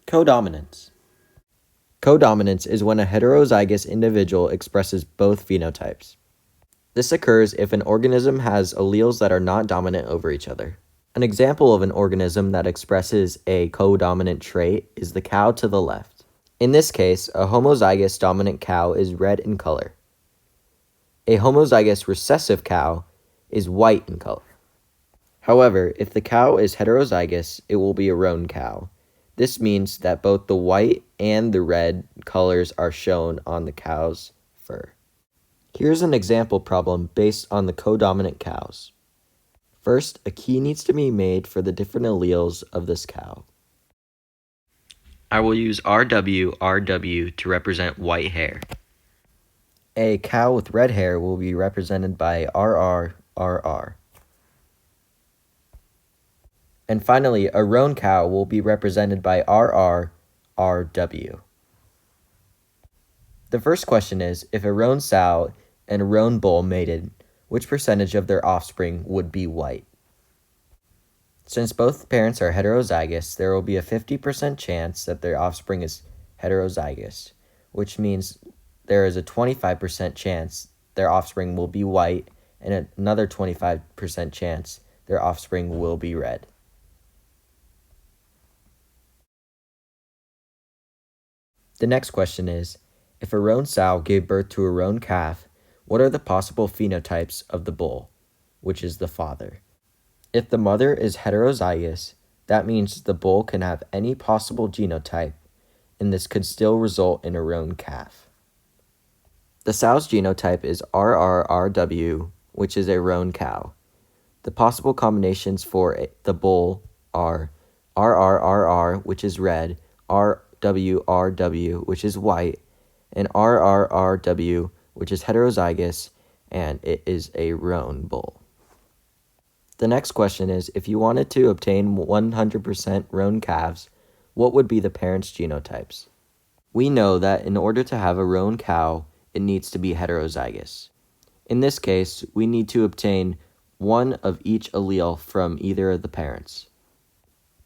Co-dominance. Co-dominance is when a heterozygous individual expresses both phenotypes. This occurs if an organism has alleles that are not dominant over each other. An example of an organism that expresses a co-dominant trait is the cow to the left. In this case, a homozygous dominant cow is red in color. A homozygous recessive cow is white in color. However, if the cow is heterozygous, it will be a roan cow. This means that both the white and the red colors are shown on the cow's fur. Here's an example problem based on the co-dominant cows. First, a key needs to be made for the different alleles of this cow. I will use RW to represent white hair. A cow with red hair will be represented by RR. And finally, a roan cow will be represented by RW. The first question is, if a roan sow and a roan bull mated, which percentage of their offspring would be white? Since both parents are heterozygous, there will be a 50% chance that their offspring is heterozygous, which means there is a 25% chance their offspring will be white and another 25% chance their offspring will be red. The next question is, if a roan sow gave birth to a roan calf, what are the possible phenotypes of the bull, which is the father? If the mother is heterozygous, that means the bull can have any possible genotype, and this could still result in a roan calf. The sow's genotype is RRW, which is a roan cow. The possible combinations for the bull are RRRR, which is red, RWRW, which is white, and RRRW, which is heterozygous, and it is a roan bull. The next question is, if you wanted to obtain 100% roan calves, what would be the parents' genotypes? We know that in order to have a roan cow, it needs to be heterozygous. In this case, we need to obtain one of each allele from either of the parents.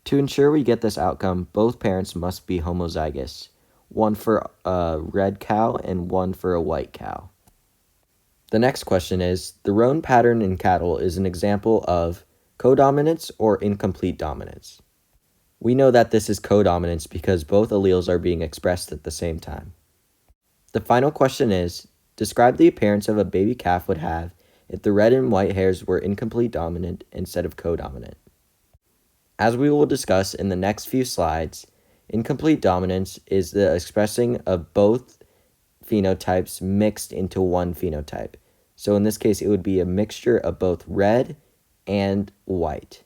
To ensure we get this outcome, both parents must be homozygous, one for a red cow and one for a white cow. The next question is, the roan pattern in cattle is an example of co-dominance or incomplete dominance. We know that this is co-dominance because both alleles are being expressed at the same time. The final question is, describe the appearance of a baby calf would have if the red and white hairs were incomplete dominant instead of co-dominant. As we will discuss in the next few slides, incomplete dominance is the expressing of both phenotypes mixed into one phenotype. So in this case, it would be a mixture of both red and white.